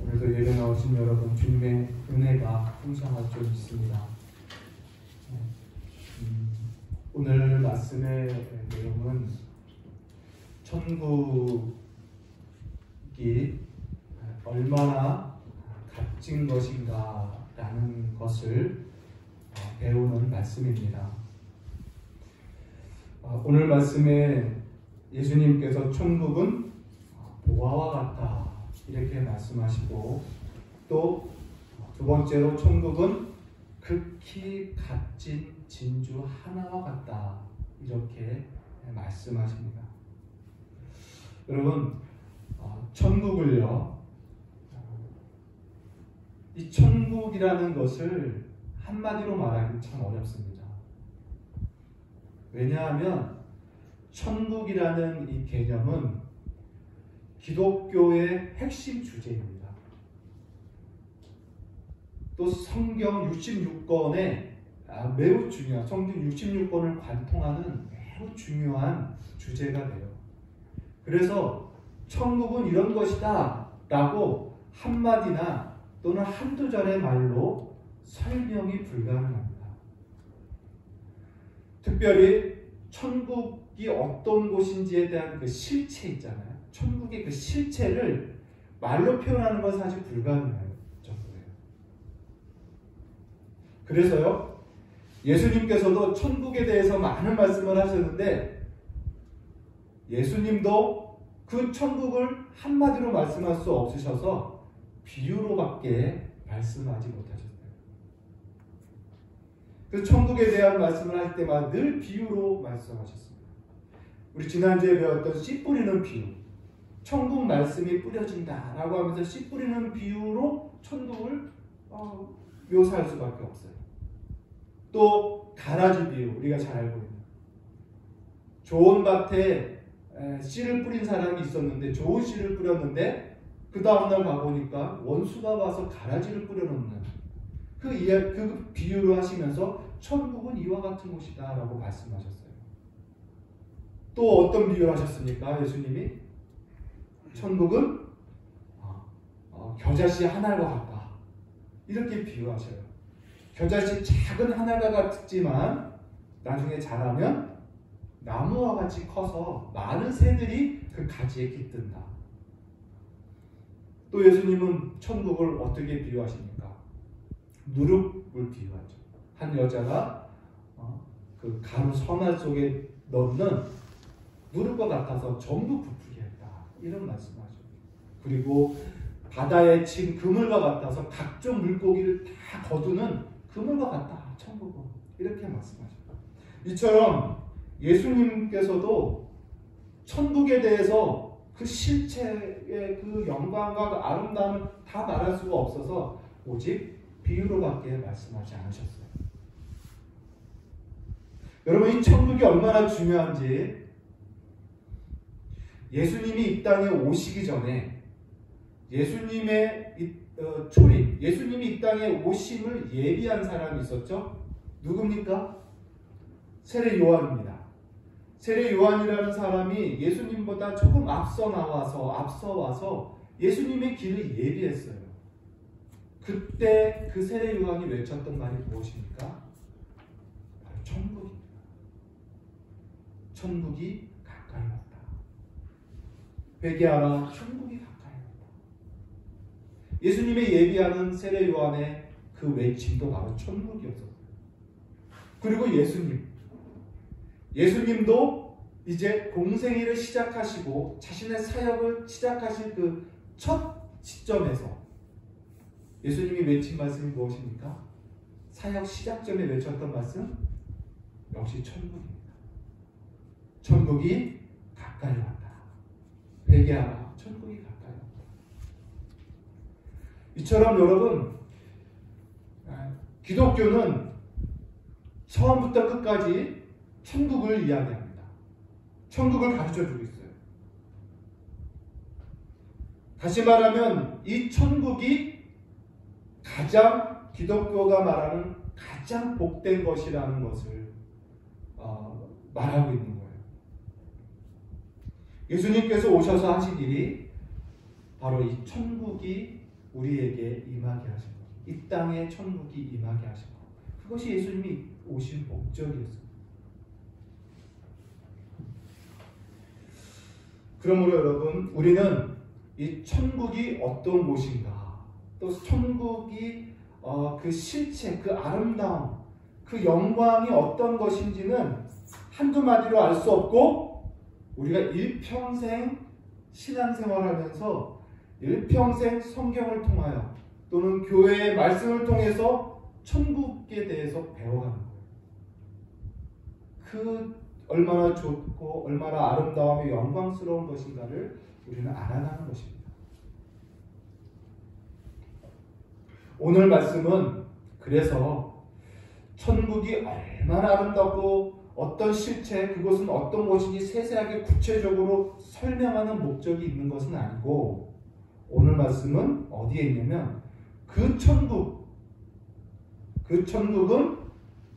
오늘도 예배 나오신 여러분, 주님의 은혜가 풍성할 줄 믿습니다. 오늘 말씀의 내용은 천국이 얼마나 값진 것인가 라는 것을 배우는 말씀입니다. 오늘 말씀에 예수님께서 천국은 보화와 같다 이렇게 말씀하시고, 또 두 번째로 천국은 극히 값진 진주 하나와 같다 이렇게 말씀하십니다. 여러분, 천국을요, 이 천국이라는 것을 한마디로 말하기 참 어렵습니다. 왜냐하면 천국이라는 이 개념은 기독교의 핵심 주제입니다. 또 성경 66권에 매우 중요한, 성경 66권을 관통하는 매우 중요한 주제가 돼요. 그래서 천국은 이런 것이다 라고 한마디나 또는 한두 절의 말로 설명이 불가능합니다. 특별히 천국이 어떤 곳인지에 대한 그 실체 있잖아요. 천국의 그 실체를 말로 표현하는 것은 사실 불가능해요. 정도예요. 그래서요, 예수님께서도 천국에 대해서 많은 말씀을 하셨는데, 예수님도 그 천국을 한마디로 말씀할 수 없으셔서 비유로밖에 말씀하지 못하셨어요. 그 천국에 대한 말씀을 할 때마다 늘 비유로 말씀하셨습니다. 우리 지난주에 배웠던 씨 뿌리는 비유, 천국 말씀이 뿌려진다 라고 하면서 씨 뿌리는 비유로 천국을 묘사할 수밖에 없어요. 또 가라지 비유, 우리가 잘 알고 있는, 좋은 밭에 씨를 뿌린 사람이 있었는데, 좋은 씨를 뿌렸는데 그 다음날 가보니까 원수가 와서 가라지를 뿌려놓는 그 비유를 하시면서 천국은 이와 같은 곳이다 라고 말씀하셨어요. 또 어떤 비유를 하셨습니까? 예수님이 천국은 겨자씨 한 알과 같다 이렇게 비유하셔요. 겨자씨 작은 한 알과 같지만 나중에 자라면 나무와 같이 커서 많은 새들이 그 가지에 깃든다. 또 예수님은 천국을 어떻게 비유하십니까? 누룩을 비유하죠. 한 여자가 그 가루 선알 속에 넣는 누룩과 같아서 전부 부풀게 했다 이런 말씀하죠. 그리고 바다에 친 그물과 같아서 각종 물고기를 다 거두는 그물과 같다 천국은 이렇게 말씀하죠. 이처럼 예수님께서도 천국에 대해서 그 실체의 그 영광과 그 아름다움을 다 말할 수가 없어서 오직 비유로밖에 말씀하지 않으셨어요. 여러분, 이 천국이 얼마나 중요한지, 예수님이 이 땅에 오시기 전에 예수님의 초림, 예수님이 이 땅에 오심을 예비한 사람이 있었죠. 누굽니까? 세례 요한입니다. 세례 요한이라는 사람이 예수님보다 조금 앞서 와서 예수님의 길을 예비했어요. 그때 그 세례 요한이 외쳤던 말이 무엇입니까? 바로 천국입니다. 천국이 가까이 왔다. 회개하라, 천국이 가까이 왔다. 예수님의 예비하는 세례 요한의 그 외침도 바로 천국이었어요. 그리고 예수님도 이제 공생애를 시작하시고 자신의 사역을 시작하실 그 첫 시점에서 예수님이 외친 말씀이 무엇입니까? 사역 시작점에 외쳤던 말씀? 역시 천국입니다. 천국이 가까이 왔다. 회개하라, 천국이 가까이 왔다. 이처럼 여러분, 기독교는 처음부터 끝까지 천국을 이야기합니다. 천국을 가르쳐주고 있어요. 다시 말하면 이 천국이 가장 기독교가 말하는 가장 복된 것이라는 것을 말하고 있는 거예요. 예수님께서 오셔서 하신 일이 바로 이 천국이 우리에게 임하게 하신 것, 이 땅에 천국이 임하게 하신 것, 그것이 예수님이 오신 목적이었습니다. 그러므로 여러분, 우리는 이 천국이 어떤 곳인가, 또 천국이 그 실체, 그 아름다움, 그 영광이 어떤 것인지는 한두 마디로 알 수 없고, 우리가 일평생 신앙생활하면서 일평생 성경을 통하여 또는 교회의 말씀을 통해서 천국에 대해서 배워가는 거예요. 그 얼마나 좋고 얼마나 아름다우며 영광스러운 것인가를 우리는 알아가는 것입니다. 오늘 말씀은 그래서 천국이 얼마나 아름답고 어떤 실체, 그것은 어떤 것인지 세세하게 구체적으로 설명하는 목적이 있는 것은 아니고, 오늘 말씀은 어디에 있냐면 그 천국은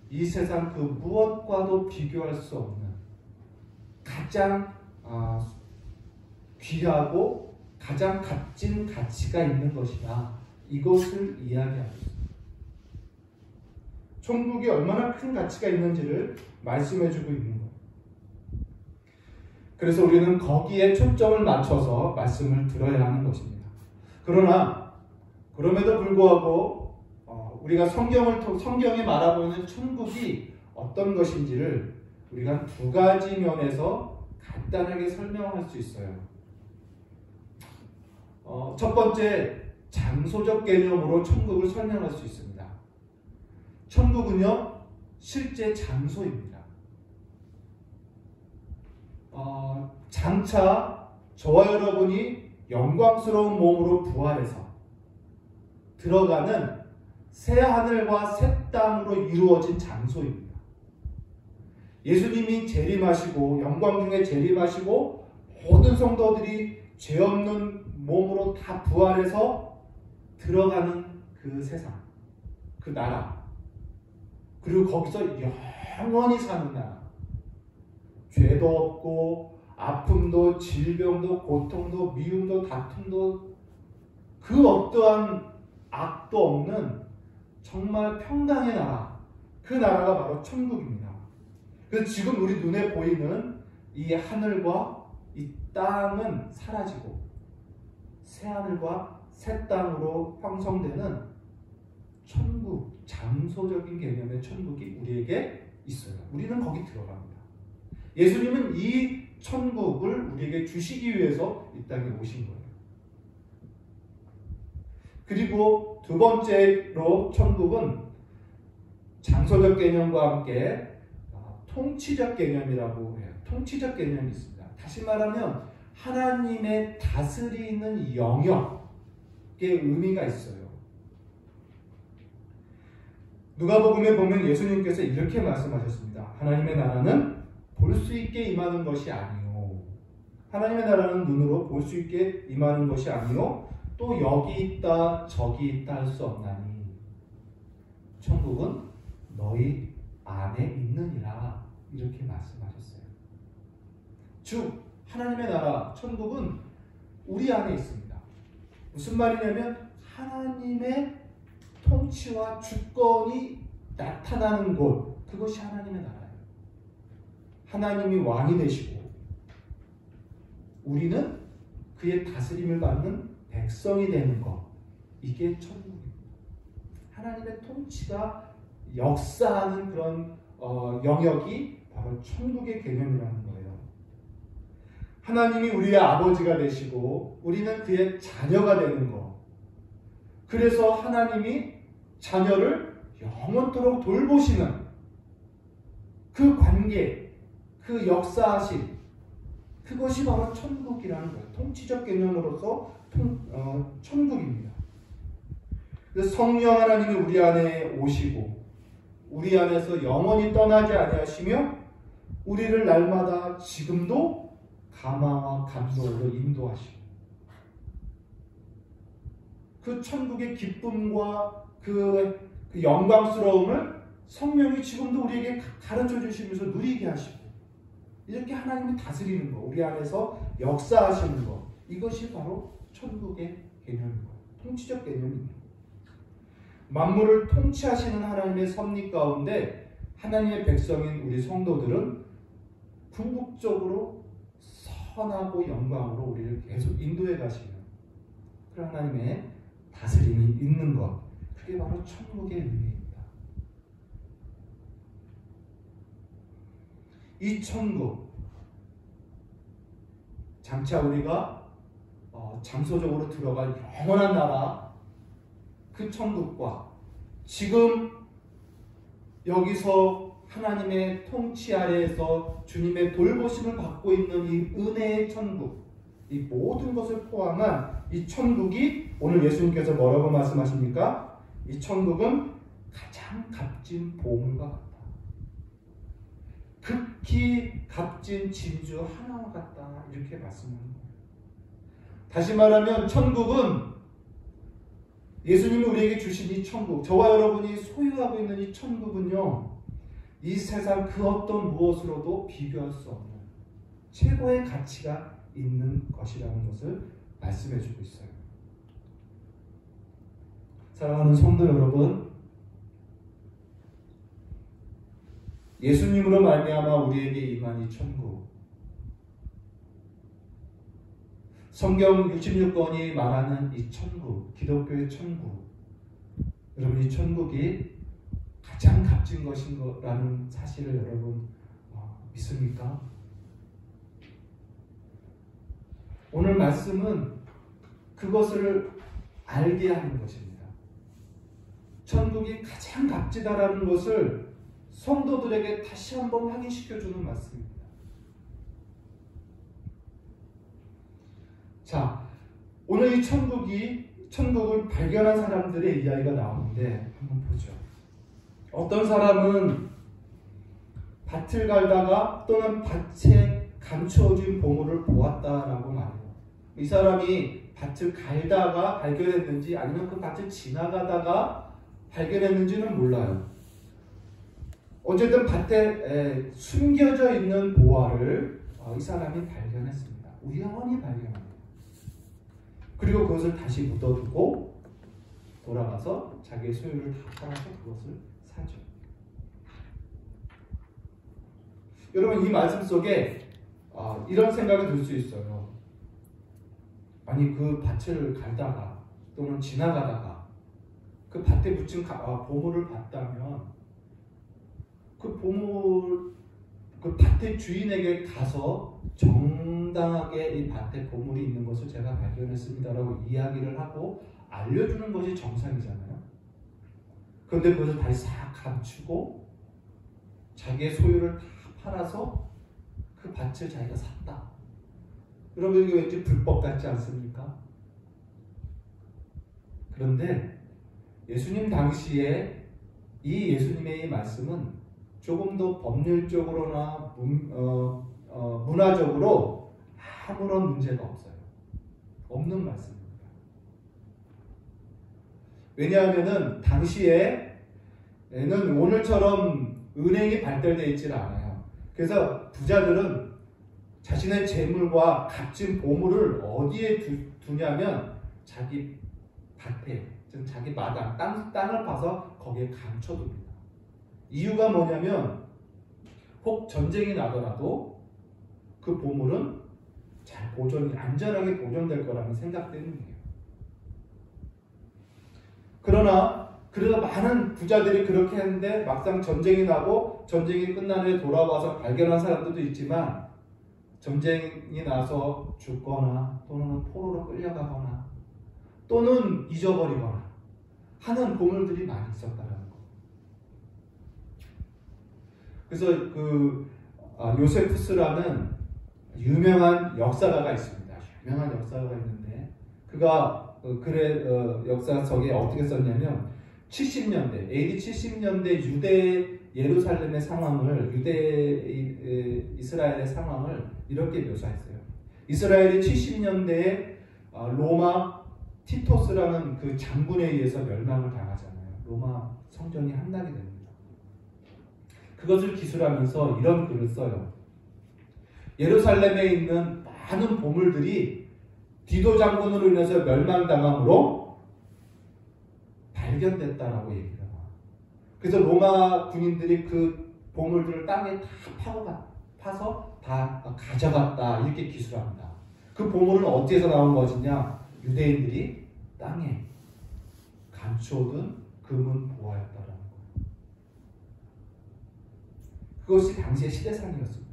이 세상 그 무엇과도 비교할 수 없는 가장 귀하고 가장 값진 가치가 있는 것이다, 이것을 이야기하고 있습니다. 천국이 얼마나 큰 가치가 있는지를 말씀해주고 있는 거예요. 그래서 우리는 거기에 초점을 맞춰서 말씀을 들어야 하는 것입니다. 그럼에도 불구하고 우리가 성경에 말하고 있는 천국이 어떤 것인지를 우리가 두 가지 면에서 간단하게 설명할 수 있어요. 첫 번째, 장소적 개념으로 천국을 설명할 수 있습니다. 천국은요, 실제 장소입니다. 장차 저와 여러분이 영광스러운 몸으로 부활해서 들어가는 새 하늘과 새 땅으로 이루어진 장소입니다. 예수님이 재림하시고 영광 중에 재림하시고 모든 성도들이 죄 없는 몸으로 다 부활해서 들어가는 그 세상, 그 나라, 그리고 거기서 영원히 사는 나라, 죄도 없고 아픔도 질병도 고통도 미움도 다툼도 그 어떠한 악도 없는 정말 평강의 나라, 그 나라가 바로 천국입니다. 그래서 지금 우리 눈에 보이는 이 하늘과 이 땅은 사라지고 새 하늘과 새 땅으로 형성되는 천국, 장소적인 개념의 천국이 우리에게 있어요. 우리는 거기 들어갑니다. 예수님은 이 천국을 우리에게 주시기 위해서 이 땅에 오신 거예요. 그리고 두 번째로 천국은 장소적 개념과 함께 통치적 개념이라고 해요. 통치적 개념이 있습니다. 다시 말하면 하나님의 다스리는 영역의 의미가 있어요. 누가복음에 보면 예수님께서 이렇게 말씀하셨습니다. 하나님의 나라는 볼 수 있게 임하는 것이 아니요. 하나님의 나라는 눈으로 볼 수 있게 임하는 것이 아니요. 또 여기 있다 저기 있다 할 수 없나니 천국은 너희 안에 있느니라, 이렇게 말씀하셨어요. 즉 하나님의 나라 천국은 우리 안에 있습니다. 무슨 말이냐면 하나님의 통치와 주권이 나타나는 곳, 그것이 하나님의 나라예요. 하나님이 왕이 되시고 우리는 그의 다스림을 받는 백성이 되는 것, 이게 천국입니다. 하나님의 통치가 역사하는 그런 영역이 바로 천국의 개념이라는 거예요. 하나님이 우리의 아버지가 되시고 우리는 그의 자녀가 되는 것, 그래서 하나님이 자녀를 영원토록 돌보시는 그 관계, 그 역사하심, 그것이 바로 천국이라는 거예요. 통치적 개념으로서 천국입니다. 그래서 성령 하나님이 우리 안에 오시고 우리 안에서 영원히 떠나지 아니하시며 우리를 날마다 지금도 감화와 감동으로 인도하시고 그 천국의 기쁨과 그 영광스러움을 성령이 지금도 우리에게 가르쳐 주시면서 누리게 하시고, 이렇게 하나님이 다스리는 것, 우리 안에서 역사하시는 것, 이것이 바로 천국의 개념인 거예요. 통치적 개념입니다. 만물을 통치하시는 하나님의 섭리 가운데 하나님의 백성인 우리 성도들은 궁극적으로 선하고 영광으로 우리를 계속 인도해 가시는 그 하나님의 다스림이 있는 것, 그게 바로 천국의 의미입니다. 이 천국, 장차 우리가 장소적으로 들어갈 영원한 나라, 그 천국과 지금 여기서 하나님의 통치 아래에서 주님의 돌보심을 받고 있는 이 은혜의 천국, 이 모든 것을 포함한 이 천국이 오늘 예수님께서 뭐라고 말씀하십니까? 이 천국은 가장 값진 보물과 같다. 극히 값진 진주 하나와 같다. 이렇게 말씀하는 거예요. 다시 말하면 천국은 예수님이 우리에게 주신 이 천국, 저와 여러분이 소유하고 있는 이 천국은요, 이 세상 그 어떤 무엇으로도 비교할 수 없는 최고의 가치가 있는 것이라는 것을 말씀해 주고 있어요. 사랑하는 성도 여러분, 예수님으로 말미암아 우리에게 임한 이 천국, 성경 66권이 말하는 이 천국, 기독교의 천국, 여러분 이 천국이 가장 값진 것인 거라는 사실을 여러분 믿습니까? 오늘 말씀은 그것을 알게 하는 것입니다. 천국이 가장 값지다라는 것을 성도들에게 다시 한번 확인시켜주는 말씀입니다. 자, 오늘 이 천국을 발견한 사람들의 이야기가 나오는데 한번 보죠. 어떤 사람은 밭을 갈다가 또는 밭에 감추어진 보물을 보았다라고 말해요. 이 사람이 밭을 갈다가 발견했는지 아니면 그 밭을 지나가다가 발견했는지는 몰라요. 어쨌든 밭에 숨겨져 있는 보화를 이 사람이 발견했습니다. 우연히 발견합니다. 그리고 그것을 다시 묻어두고 돌아가서 자기의 소유를 다 팔아서 그것을 사죠. 여러분 이 말씀 속에 이런 생각이 들 수 있어요. 아니 그 밭을 갈다가 또는 지나가다가 그 밭에 붙인 보물을 봤다면 그 보물, 그 밭의 주인에게 가서 정당하게 이 밭에 보물이 있는 것을 제가 발견했습니다라고 이야기를 하고 알려주는 것이 정상이잖아요. 그런데 그것을 다시 싹 감추고 자기의 소유를 다 팔아서 그 밭을 자기가 샀다. 여러분 이게 왠지 불법 같지 않습니까? 그런데 예수님 당시에 이 예수님의 말씀은 조금 더 법률적으로나 문화적으로 아무런 문제가 없어요. 없는 말씀입니다. 왜냐하면 당시에는 오늘처럼 은행이 발달되어 있지는 않아요. 그래서 부자들은 자신의 재물과 값진 보물을 어디에 두냐면 자기 밭에, 자기 마당, 땅을 파서 거기에 감춰둡니다. 이유가 뭐냐면 혹 전쟁이 나더라도 그 보물은 잘 안전하게 보존될 거라는 생각 때문이에요. 그러나 많은 부자들이 그렇게 했는데 막상 전쟁이 나고 전쟁이 끝난 후에 돌아와서 발견한 사람들도 있지만 전쟁이 나서 죽거나 또는 포로로 끌려가거나 또는 잊어버리거나 하는 보물들이 많이 있었다는 거. 그래서 요세푸스라는 유명한 역사가가 있습니다. 유명한 역사가가 있는데 그가 글의 역사서에 어떻게 썼냐면 70년대, AD 70년대 유대 예루살렘의 상황을, 이스라엘의 상황을 이렇게 묘사했어요. 이스라엘이 70년대에 로마 티토스라는 그 장군에 의해서 멸망을 당하잖아요. 로마 성전이 함락이 됩니다. 그것을 기술하면서 이런 글을 써요. 예루살렘에 있는 많은 보물들이 디도 장군으로 인해서 멸망당함으로 발견됐다라고 얘기를 해요. 그래서 로마 군인들이 그 보물들을 땅에 다 파서 다 가져갔다 이렇게 기술합니다. 그 보물은 어디에서 나온 것이냐? 유대인들이 땅에 감추어둔 금은 보화였다라는 거예요. 그것이 당시의 시대상이었습니다.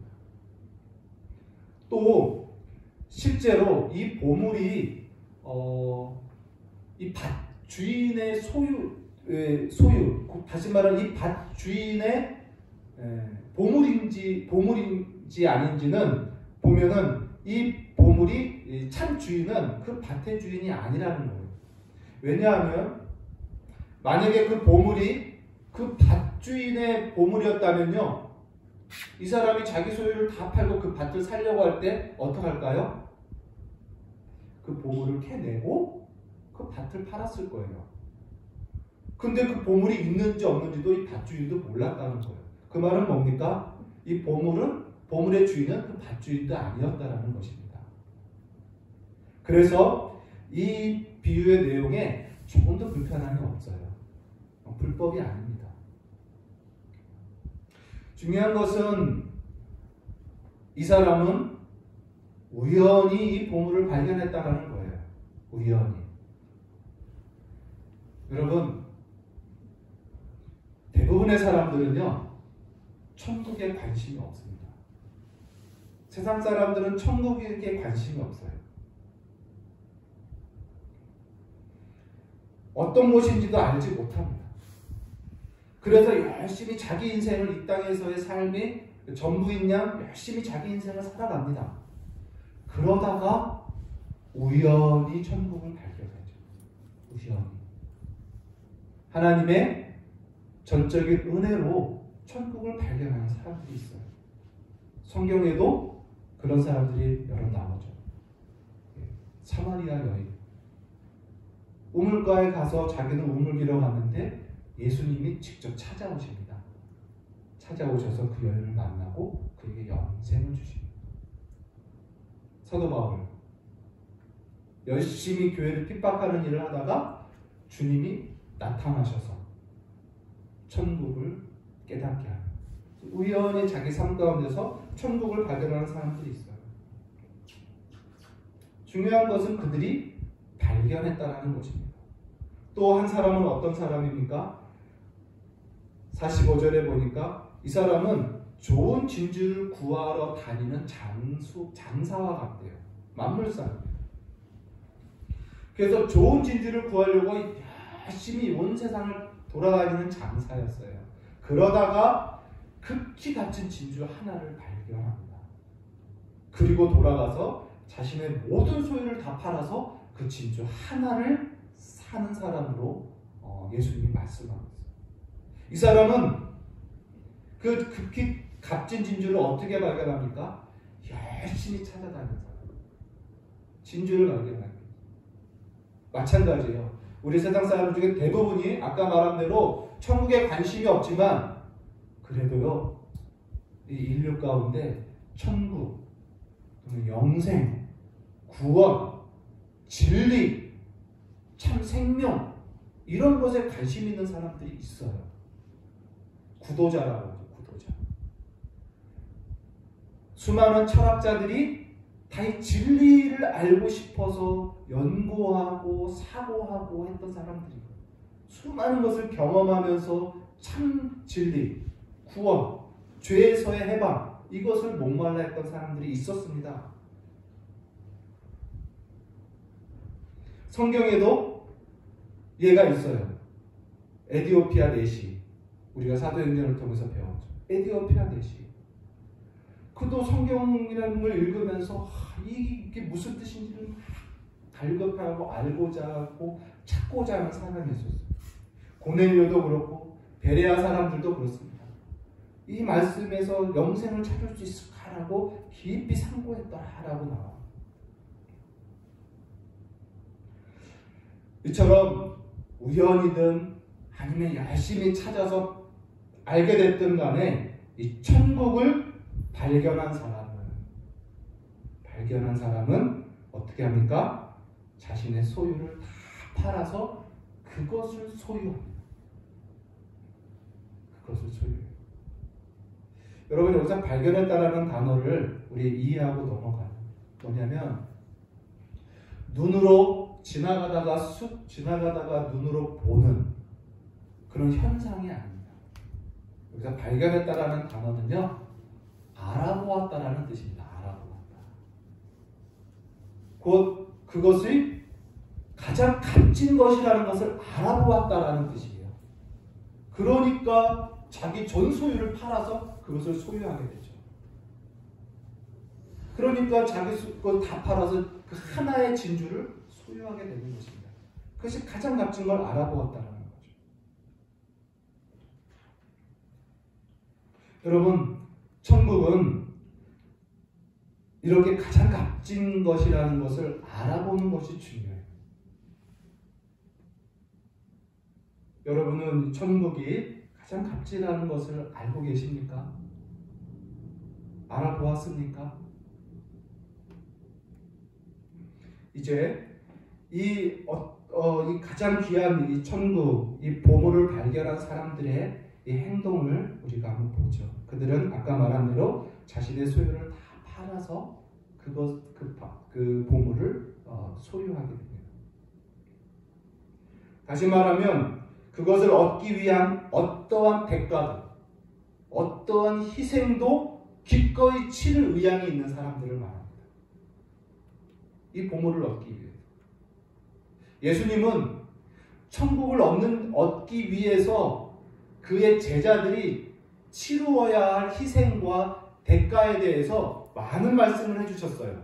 또 실제로 이 보물이 이 밭 주인의 소유, 다시 말하면 이 밭 주인의 보물인지 아닌지는 보면은 이 보물이 참 주인은 그 밭의 주인이 아니라는 거예요. 왜냐하면 만약에 그 보물이 그 밭 주인의 보물이었다면요, 이 사람이 자기 소유를 다 팔고 그 밭을 살려고 할 때 어떡할까요? 그 보물을 캐내고 그 밭을 팔았을 거예요. 근데 그 보물이 있는지 없는지도 이 밭주인도 몰랐다는 거예요. 그 말은 뭡니까? 이 보물의 주인은 그 밭주인도 아니었다는 것입니다. 그래서 이 비유의 내용에 조금도 불편함이 없어요. 불법이 아닙니다. 중요한 것은 이 사람은 우연히 이 보물을 발견했다는 거예요. 우연히. 여러분, 대부분의 사람들은요, 천국에 관심이 없습니다. 세상 사람들은 천국에 관심이 없어요. 어떤 곳인지도 알지 못합니다. 그래서 열심히 자기 인생을, 이 땅에서의 삶이 전부인 양 열심히 자기 인생을 살아갑니다. 그러다가 우연히 천국을 발견하죠. 우연히. 하나님의 전적인 은혜로 천국을 발견하는 사람들이 있어요. 성경에도 그런 사람들이 여러 나오죠. 사마리아 여인. 우물가에 가서 자기는 우물기러 가는데 예수님이 직접 찾아오십니다. 찾아오셔서 그 여인을 만나고 그에게 영생을 주십니다. 사도 바울. 열심히 교회를 핍박하는 일을 하다가 주님이 나타나셔서 천국을 깨닫게 합니다. 우연히 자기 삶 가운데서 천국을 발견하는 사람들이 있어요. 중요한 것은 그들이 발견했다는 것입니다. 또 한 사람은 어떤 사람입니까? 45절에 보니까 이 사람은 좋은 진주를 구하러 다니는 장사와 같대요. 만물상. 그래서 좋은 진주를 구하려고 열심히 온 세상을 돌아다니는 장사였어요. 그러다가 극히 값진 진주 하나를 발견합니다. 그리고 돌아가서 자신의 모든 소유를 다 팔아서 그 진주 하나를 사는 사람으로 예수님이 말씀하고 있어요. 이 사람은 그 극히 값진 진주를 어떻게 발견합니까? 열심히 찾아다니는 사람. 진주를 발견합니다. 마찬가지예요. 우리 세상 사람 중에 대부분이 아까 말한 대로 천국에 관심이 없지만 그래도요, 이 인류 가운데 천국, 영생, 구원, 진리, 참 생명 이런 것에 관심 있는 사람들이 있어요. 구도자라고 하죠. 구도자. 수많은 철학자들이 다 이 진리를 알고 싶어서 연구하고 사고하고 했던 사람들이에요. 수많은 것을 경험하면서 참 진리, 구원, 죄에서의 해방 이것을 목말라 했던 사람들이 있었습니다. 성경에도 예가 있어요. 에디오피아 내시. 우리가 사도행전을 통해서 배웠죠. 에디오피아 내시. 그도 성경이라는 걸 읽으면서 이게 무슨 뜻인지를 갈급하고 알고자 하고 찾고자 하는 사람이었어요. 고넬료도 그렇고 베레아 사람들도 그렇습니다. 이 말씀에서 영생을 찾을 수 있을까라고 깊이 상고했다라고 나와요. 이처럼 우연이든 아니면 열심히 찾아서 알게 됐든 간에 이 천국을 발견한 사람은 어떻게 합니까? 자신의 소유를 다 팔아서 그 그것을 소유합니다. 그것을 소유해요. 여러분, 여기서 발견했다라는 단어를 우리 이해하고 넘어가요. 뭐냐면 눈으로 지나가다가 쑥 지나가다가 눈으로 보는 그런 현상이 아닙니다. 여기서 발견했다라는 단어는요, 알아보았다라는 뜻입니다. 알아보았다. 곧 그것이 가장 값진 것이라는 것을 알아보았다라는 뜻이에요. 그러니까 자기 전 소유를 팔아서 그것을 소유하게 되죠. 그러니까 자기 것 다 팔아서 그 하나의 진주를 소유하게 되는 것입니다. 그것이 가장 값진 걸 알아보았다는 거죠. 여러분, 천국은 이렇게 가장 값진 것이라는 것을 알아보는 것이 중요해요. 여러분은 천국이 가장 값지다는 것을 알고 계십니까? 알아보았습니까? 이제 이 가장 귀한 이 천국, 이 보물을 발견한 사람들의 이 행동을 우리가 한번 보죠. 그들은 아까 말한 대로 자신의 소유를 다 팔아서 그 보물을 소유하게 됩니다. 다시 말하면 그것을 얻기 위한 어떠한 대가도, 어떠한 희생도 기꺼이 치를 의향이 있는 사람들을 말합니다. 이 보물을 얻기 위해서. 예수님은 천국을 얻기 위해서 그의 제자들이 치루어야 할 희생과 대가에 대해서 많은 말씀을 해주셨어요.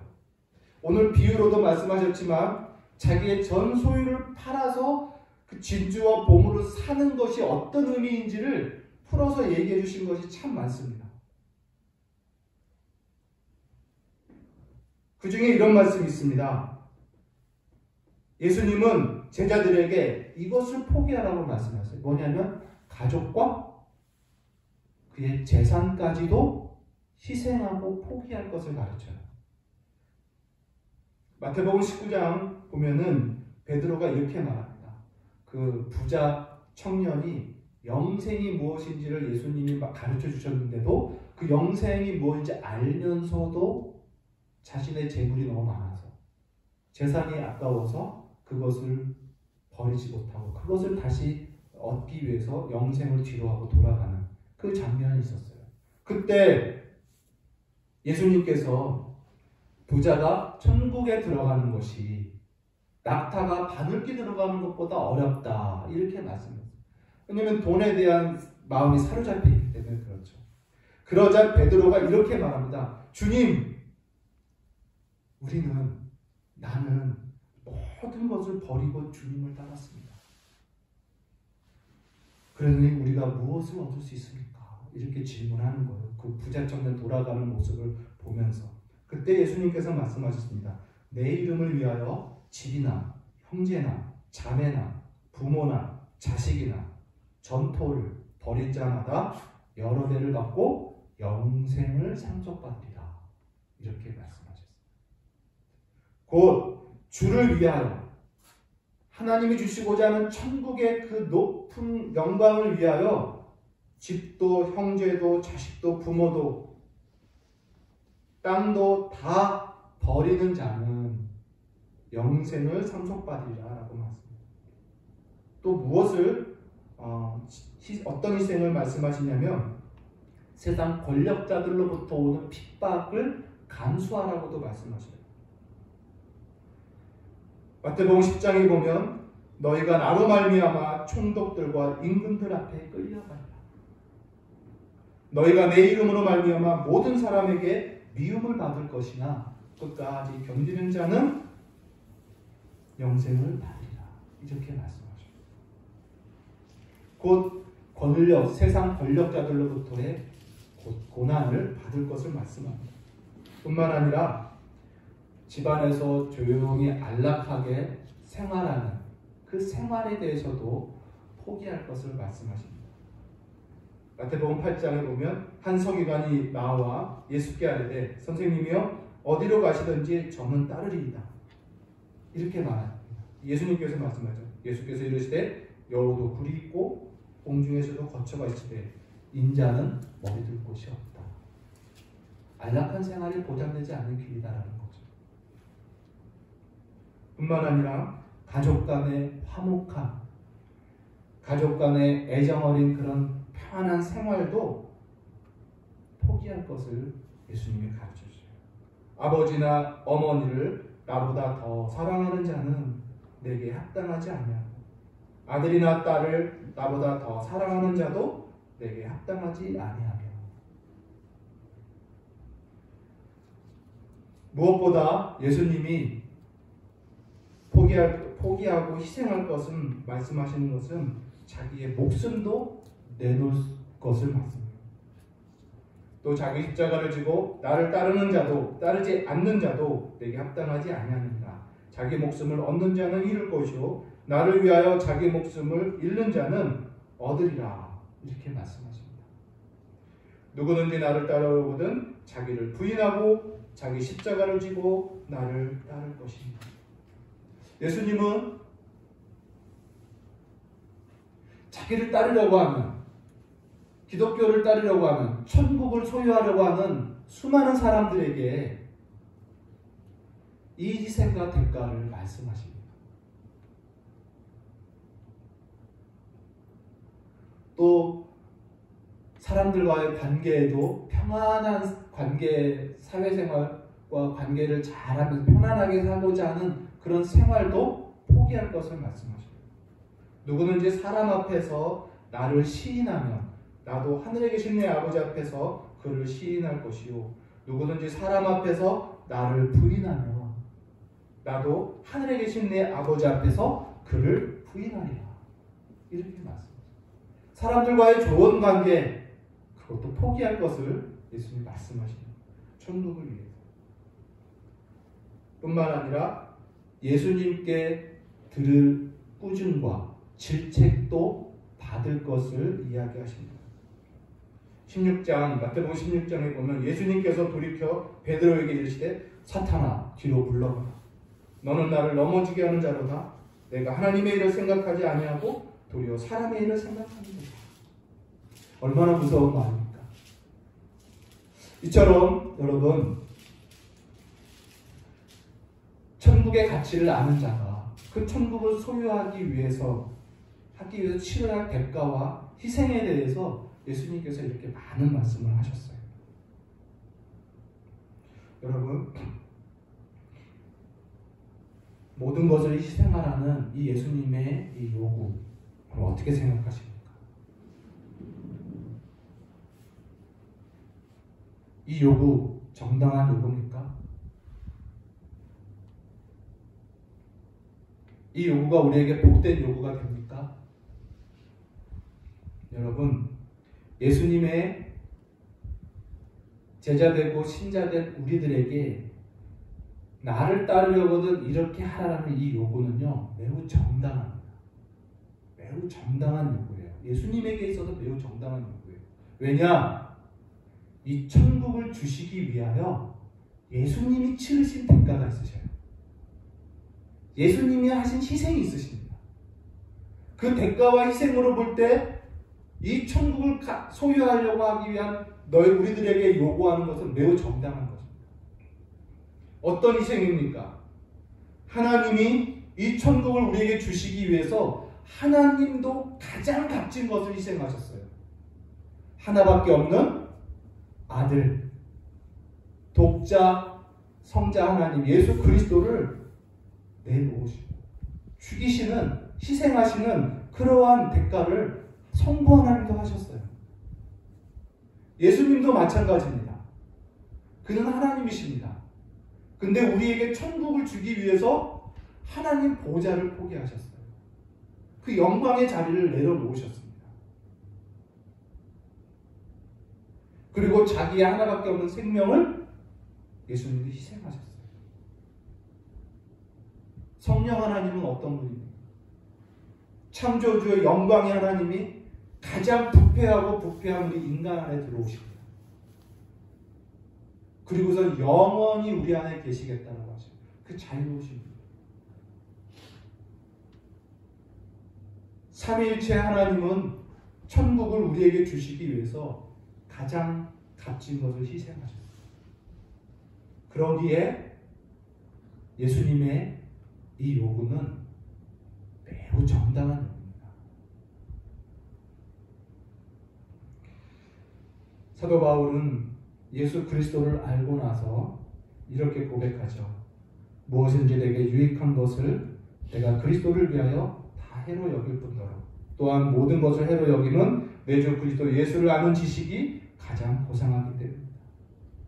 오늘 비유로도 말씀하셨지만 자기의 전 소유를 팔아서 그 진주와 보물을 사는 것이 어떤 의미인지를 풀어서 얘기해 주신 것이 참 많습니다. 그 중에 이런 말씀이 있습니다. 예수님은 제자들에게 이것을 포기하라고 말씀하세요. 뭐냐면 가족과 그의 재산까지도 희생하고 포기할 것을 가르쳐요. 마태복음 19장 보면은 베드로가 이렇게 말합니다. 그 부자 청년이 영생이 무엇인지를 예수님이 가르쳐 주셨는데도 그 영생이 무엇인지 알면서도 자신의 재물이 너무 많아서 재산이 아까워서 그것을 버리지 못하고 그것을 다시 얻기 위해서 영생을 뒤로하고 돌아가는 그 장면이 있었어요. 그때 예수님께서 부자가 천국에 들어가는 것이 낙타가 바늘기 들어가는 것보다 어렵다 이렇게 말씀했어요. 왜냐하면 돈에 대한 마음이 사로잡혀 있기 때문에 그렇죠. 그러자 베드로가 이렇게 말합니다. 주님, 나는 모든 것을 버리고 주님을 따랐습니다. 그러니 우리가 무엇을 얻을 수 있습니까? 이렇게 질문하는 거예요. 그 부자 청년 돌아가는 모습을 보면서. 그때 예수님께서 말씀하셨습니다. 내 이름을 위하여 집이나 형제나 자매나 부모나 자식이나 전토를 벌인 자마다 여러 배를 받고 영생을 상속받으리라. 이렇게 말씀하셨습니다. 곧 주를 위하여 하나님이 주시고자 하는 천국의 그 높은 영광을 위하여 집도 형제도 자식도 부모도 땅도 다 버리는 자는 영생을 상속받으리라 라고 말씀합니다. 또 무엇을 어떤 희생을 말씀하시냐면 세상 권력자들로부터 오는 핍박을 감수하라고도 말씀하셔요. 마태복음 10장에 보면 너희가 나로 말미암아 총독들과 임금들 앞에 끌려가리라. 너희가 내 이름으로 말미암아 모든 사람에게 미움을 받을 것이나 끝까지 견디는 자는 영생을 받으리라. 이렇게 말씀하십니다. 곧 세상 권력자들로부터의 고난을 받을 것을 말씀합니다. 뿐만 아니라 집안에서 조용히 안락하게 생활하는 그 생활에 대해서도 포기할 것을 말씀하십니다. 마태복음 8장에 보면 한 서기관이 나와 예수께 아뢰되 선생님이여 어디로 가시든지 저는 따르리이다. 이렇게 말합니다. 예수님께서 말씀하죠. 예수께서 이르시되 여우도 굴이 있고 공중에서도 거처가 있으되 인자는 머리둘 곳이 없다. 안락한 생활이 보장되지 않는 길이다라는 거죠. 뿐만 아니라 가족 간의 화목함, 가족 간의 애정 어린 그런 편안한 생활도 포기할 것을 예수님이 가르쳐 주세요. 아버지나 어머니를 나보다 더 사랑하는 자는 내게 합당하지 아니하고 아들이나 딸을 나보다 더 사랑하는 자도 내게 합당하지 아니하며 무엇보다 예수님이 포기하고 희생할 것은 말씀하시는 것은 자기의 목숨도 내놓을 것을 말씀합니다. 또 자기 십자가를 지고 나를 따르는 자도 따르지 않는 자도 내게 합당하지 아니하는가. 자기 목숨을 얻는 자는 잃을 것이요 나를 위하여 자기 목숨을 잃는 자는 얻으리라. 이렇게 말씀하십니다. 누구든지 나를 따라오거든 자기를 부인하고 자기 십자가를 지고 나를 따를 것입니다. 예수님은 자기를 따르려고 하면, 기독교를 따르려고 하면, 천국을 소유하려고 하는 수많은 사람들에게 이 희생과 대가를 말씀하십니다. 또 사람들과의 관계에도 평안한 관계, 사회생활과 관계를 잘하면서 편안하게 살고자 하는 그런 생활도 포기할 것을 말씀하십니다. 누구든지 사람 앞에서 나를 시인하면 나도 하늘에 계신 내 아버지 앞에서 그를 시인할 것이요 누구든지 사람 앞에서 나를 부인하며 나도 하늘에 계신 내 아버지 앞에서 그를 부인하리라. 이렇게 말씀하십니다. 사람들과의 좋은 관계 그것도 포기할 것을 예수님이 말씀하십니다. 천국을 위해서. 뿐만 아니라 예수님께 들을 꾸중과 질책도 받을 것을 이야기하십니다. 16장 마태복음 16장에 보면 예수님께서 돌이켜 베드로에게 이르시되 사탄아 뒤로 물러가라. 너는 나를 넘어지게 하는 자로다. 내가 하나님의 일을 생각하지 아니하고 도리어 사람의 일을 생각하는 거다. 얼마나 무서운 말입니까? 이처럼 여러분 천국의 가치를 아는 자가 그 천국을 소유하기 위해서 치러야 할 대가와 희생에 대해서 예수님께서 이렇게 많은 말씀을 하셨어요. 여러분 모든 것을 희생하라는 이 예수님의 이 요구 그럼 어떻게 생각하십니까? 이 요구 정당한 요구입니까? 이 요구가 우리에게 복된 요구가 됩니까? 여러분 예수님의 제자되고 신자된 우리들에게 나를 따르려거든 이렇게 하라는 이 요구는요 매우 정당합니다. 매우 정당한 요구예요. 예수님에게 있어서 매우 정당한 요구예요. 왜냐? 이 천국을 주시기 위하여 예수님이 치르신 대가가 있으셔요. 예수님이 하신 희생이 있으십니다. 그 대가와 희생으로 볼 때 이 천국을 소유하려고 하기 위한 우리들에게 요구하는 것은 매우 정당한 것입니다. 어떤 희생입니까? 하나님이 이 천국을 우리에게 주시기 위해서 하나님도 가장 값진 것을 희생하셨어요. 하나밖에 없는 아들, 독자, 성자 하나님 예수 그리스도를 내놓으시고 죽이시는, 희생하시는 그러한 대가를 성부 하나님도 하셨어요. 예수님도 마찬가지입니다. 그는 하나님이십니다. 근데 우리에게 천국을 주기 위해서 하나님 보좌를 포기하셨어요. 그 영광의 자리를 내려놓으셨습니다. 그리고 자기의 하나밖에 없는 생명을 예수님이 희생하셨어요. 성령 하나님은 어떤 분입니까? 창조주의 영광의 하나님이 가장 부패하고 부패한 우리 인간 안에 들어오십니다. 그리고서 영원히 우리 안에 계시겠다고 하죠. 그 자유로우십니다. 삼위일체 하나님은 천국을 우리에게 주시기 위해서 가장 값진 것을 희생하셨어요. 그러기에 예수님의 이 요구는 매우 정당한 요구입니다. 사도 바울은 예수 그리스도를 알고 나서 이렇게 고백하죠. 무엇인지 내게 유익한 것을 내가 그리스도를 위하여 다 해로 여길 뿐더러 또한 모든 것을 해로 여기는 내 주 그리스도 예수를 아는 지식이 가장 고상하기 때문입니다.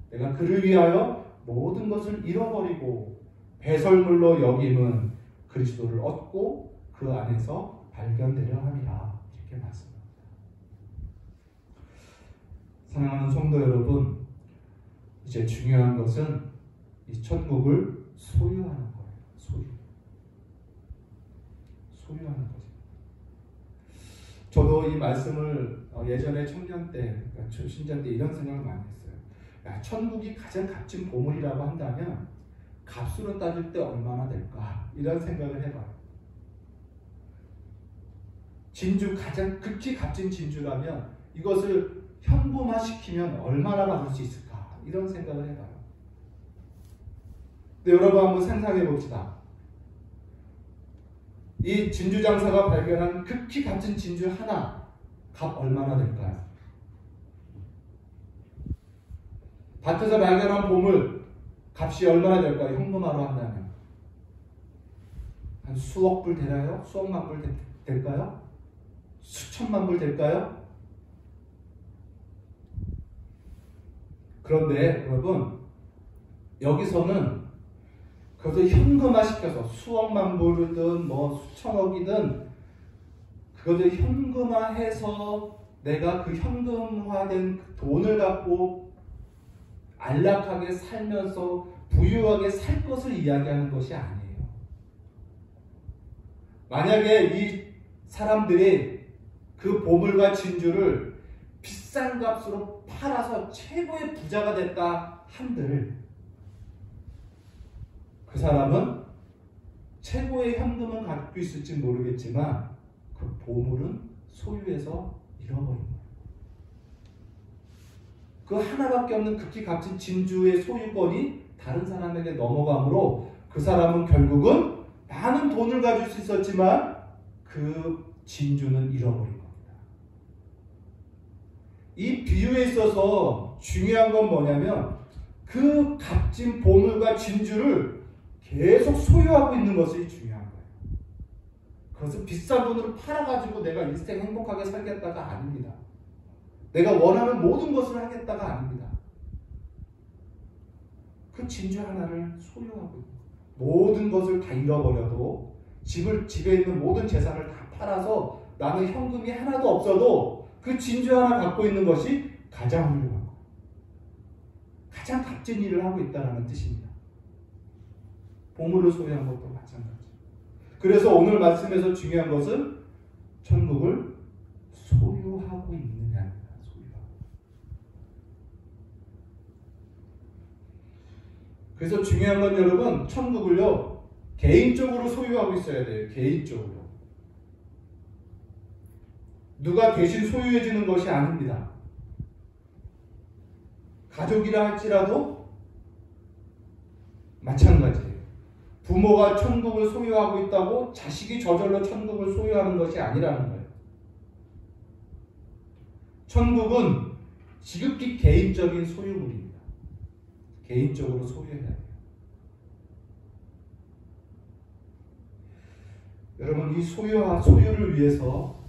내가 그를 위하여 모든 것을 잃어버리고 배설물로 여김은 그리스도를 얻고 그 안에서 발견되려 함이라. 이렇게 말씀합니다. 사랑하는 성도 여러분, 이제 중요한 것은 이 천국을 소유하는 거예요. 소유하는 거죠. 저도 이 말씀을 예전에 청년 때, 그러니까 신자 때 이런 생각을 많이 했어요. 야, 천국이 가장 값진 보물이라고 한다면 값으로 따질 때 얼마나 될까? 이런 생각을 해봐요. 진주, 가장 극히 값진 진주라면 이것을 현금화시키면 얼마나 받을 수 있을까? 이런 생각을 해봐요. 근데 여러분 한번 상상해 봅시다. 이 진주 장사가 발견한 극히 값진 진주 하나 값 얼마나 될까요? 밭에서 발견한 보물 값이 얼마나 될까요? 현금화로 한다면 한 수억 불 되나요? 수억만 불 될까요? 수천만 불 될까요? 그런데 여러분 여기서는 그것을 현금화시켜서 수억만 불이든 뭐 수천억이든 그것을 현금화해서 내가 그 현금화된 돈을 갖고 안락하게 살면서 부유하게 살 것을 이야기하는 것이 아니에요. 만약에 이 사람들이 그 보물과 진주를 비싼 값으로 팔아서 최고의 부자가 됐다 한들 그 사람은 최고의 현금은 갖고 있을지 모르겠지만 그 보물은 소유해서 잃어버린 거예요. 그 하나밖에 없는 극히 값진 진주의 소유권이 다른 사람에게 넘어가므로 그 사람은 결국은 많은 돈을 가질 수 있었지만 그 진주는 잃어버린 겁니다. 이 비유에 있어서 중요한 건 뭐냐면 그 값진 보물과 진주를 계속 소유하고 있는 것이 중요한 거예요. 그것을 비싼 돈으로 팔아가지고 내가 인생 행복하게 살겠다가 아닙니다. 내가 원하는 모든 것을 하겠다가 아닙니다. 그 진주 하나를 소유하고 있는 거예요. 모든 것을 다 잃어버려도 집에 있는 모든 재산을 다 팔아서 나는 현금이 하나도 없어도 그 진주 하나 갖고 있는 것이 가장 훌륭한 거예요. 가장 값진 일을 하고 있다는 뜻입니다. 보물을 소유한 것도 마찬가지. 그래서 오늘 말씀에서 중요한 것은 천국을 소유하고 있느냐입니다. 소유하고. 그래서 중요한 건 여러분 천국을요 개인적으로 소유하고 있어야 돼요. 개인적으로. 누가 대신 소유해주는 것이 아닙니다. 가족이라 할지라도 마찬가지예요. 부모가 천국을 소유하고 있다고 자식이 저절로 천국을 소유하는 것이 아니라는 거예요. 천국은 지극히 개인적인 소유물입니다. 개인적으로 소유해야 돼요. 여러분 이 소유를 위해서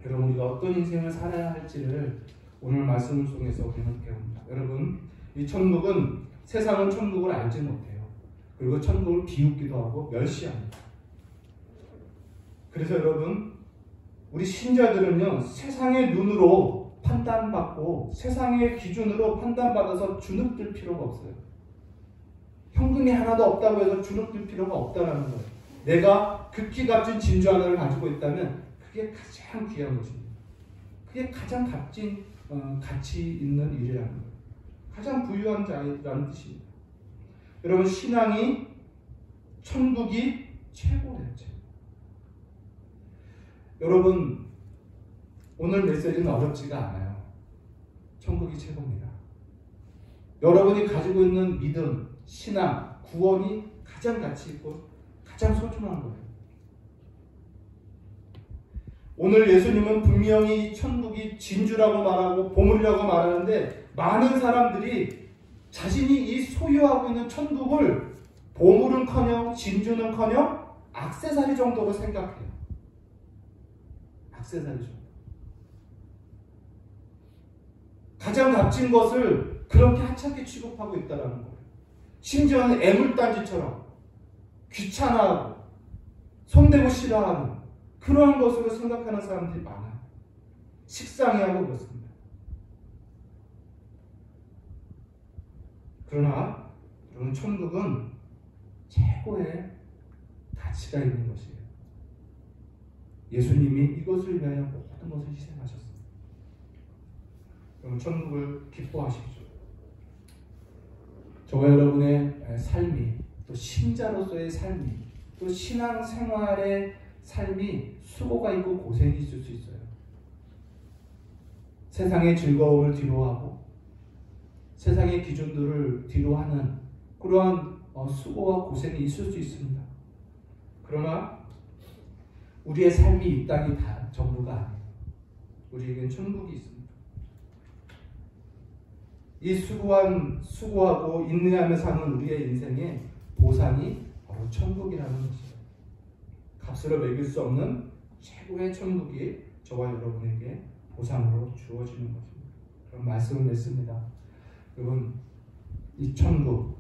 여러분 우리가 어떤 인생을 살아야 할지를 오늘 말씀을 통해서 우리는 배웁니다. 여러분 이 천국은 세상은 천국을 알지 못해요. 그리고 천국을 비웃기도 하고 멸시합니다. 그래서 여러분 우리 신자들은요 세상의 눈으로 판단받고 세상의 기준으로 판단받아서 주눅들 필요가 없어요. 현금이 하나도 없다고 해서 주눅들 필요가 없다는 거예요. 내가 극히 값진 진주 하나를 가지고 있다면 그게 가장 귀한 것입니다. 그게 가장 값진 가치 있는 일이라는 거예요. 가장 부유한 자라는 뜻입니다. 여러분 천국이 최고예요. 여러분, 오늘 메시지는 어렵지가 않아요. 천국이 최고입니다. 여러분이 가지고 있는 믿음, 신앙, 구원이 가장 가치 있고 가장 소중한 거예요. 오늘 예수님은 분명히 천국이 진주라고 말하고 보물이라고 말하는데, 많은 사람들이 자신이 이 소유하고 있는 천국을 보물은커녕 진주는커녕 액세서리 정도로 생각해요. 액세서리 정도. 가장 값진 것을 그렇게 하찮게 취급하고 있다는 거예요. 심지어는 애물단지처럼 귀찮아하고 손대고 싫어하는 그러한 것으로 생각하는 사람들이 많아요. 식상해하고 그렇습니다. 그러나 여러분, 천국은 최고의 가치가 있는 것이에요. 예수님이 이것을 위하여 모든 것을 희생하셨습니다. 여러분, 천국을 기뻐하십시오. 저와 여러분의 삶이, 또 신자로서의 삶이, 또 신앙생활의 삶이 수고가 있고 고생이 있을 수 있어요. 세상의 즐거움을 뒤로하고 세상의 기준들을 뒤로하는 그러한 수고와 고생이 있을 수 있습니다. 그러나 우리의 삶이 이 땅이 다 전부가 아니에요. 우리에겐 천국이 있습니다. 이 수고하고 인내하며 사는 우리의 인생의 보상이 바로 천국이라는 것이에요. 값으로 매길 수 없는 최고의 천국이 저와 여러분에게 보상으로 주어지는 것입니다. 그런 말씀을 맺습니다. 여러분, 이 천국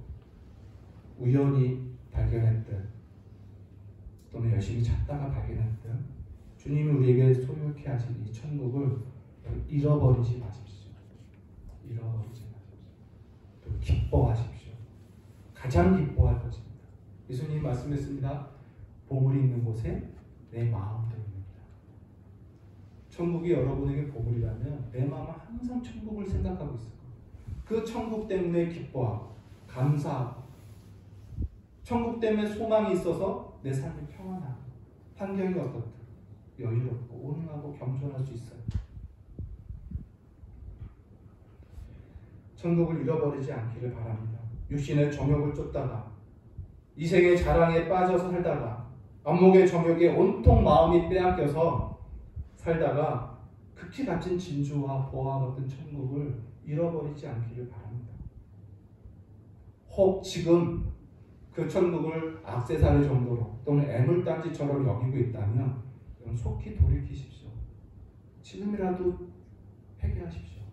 우연히 발견했든 또는 열심히 찾다가 발견했든 주님이 우리에게 소유케 하신 이 천국을 잃어버리지 마십시오. 잃어버리지 마십시오. 또 기뻐하십시오. 가장 기뻐할 것입니다. 예수님 말씀했습니다. 보물이 있는 곳에 내 마음도 있습니다. 천국이 여러분에게 보물이라면 내 마음은 항상 천국을 생각하고 있을 거예요. 그 천국 때문에 기뻐하고 감사하고, 천국 때문에 소망이 있어서 내 삶이 평안하고 환경이 어떻든 여유롭고 온유하고 겸손할 수 있어요. 천국을 잃어버리지 않기를 바랍니다. 육신의 정욕을 쫓다가 이생의 자랑에 빠져서 살다가 안목의 정욕에 온통 마음이 빼앗겨서 살다가 극히 값진 진주와 보화 같은 천국을 잃어버리지 않기를 바랍니다. 혹 지금 그 천국을 액세서리 정도로 또는 애물단지처럼 여기고 있다면 속히 돌이키십시오. 지금이라도 회개하십시오.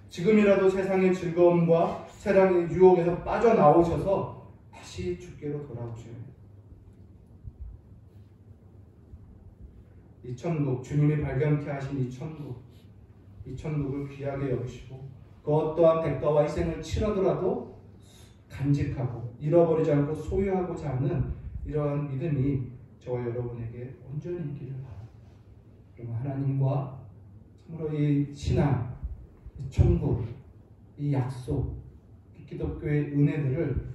지금이라도 세상의 즐거움과 세상의 유혹에서 빠져나오셔서 다시 주께로 돌아오셔야 해요. 이 천국, 주님이 발견케 하신 이 천국을 귀하게 여기시고 그 어떠한 대가와 희생을 치르더라도 간직하고 잃어버리지 않고 소유하고자 하는 이러한 믿음이 저와 여러분에게 온전히 있기를 바랍니다. 그럼 하나님과 참으로 이 신앙, 이 천국, 이 약속, 이 기독교의 은혜들을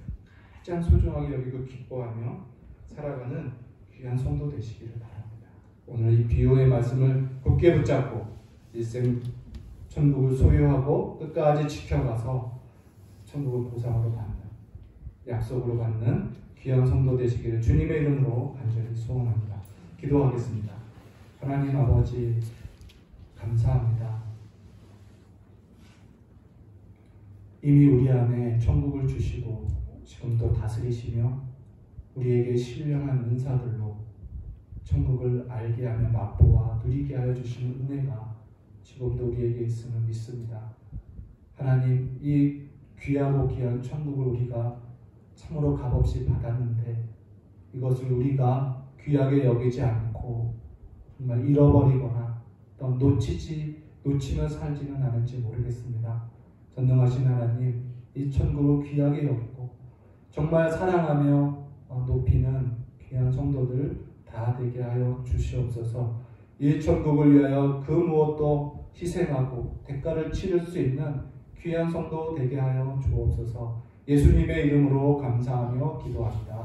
가장 소중하게 여기고 기뻐하며 살아가는 귀한 성도 되시기를 바랍니다. 오늘 이 비유의 말씀을 굳게 붙잡고 일생 천국을 소유하고 끝까지 지켜가서 천국을 보상으로 받는, 약속으로 받는 귀한 성도 되시기를 주님의 이름으로 간절히 소원합니다. 기도하겠습니다. 하나님 아버지, 감사합니다. 이미 우리 안에 천국을 주시고 지금도 다스리시며 우리에게 신령한 은사들로 천국을 알게 하며 맛보아 누리게 하여 주시는 은혜가 지금도 우리에게 있음을 믿습니다. 하나님, 이 귀하고 귀한 천국을 우리가 참으로 값없이 받았는데 이것을 우리가 귀하게 여기지 않고 정말 잃어버리거나 또 놓치며 살지는 않을지 모르겠습니다. 전능하신 하나님, 이 천국을 귀하게 여기고 정말 사랑하며 높이는 귀한 성도들 다 되게 하여 주시옵소서. 이 천국을 위하여 그 무엇도 희생하고 대가를 치를 수 있는 귀한 성도 되게 하여 주옵소서. 예수님의 이름으로 감사하며 기도합니다.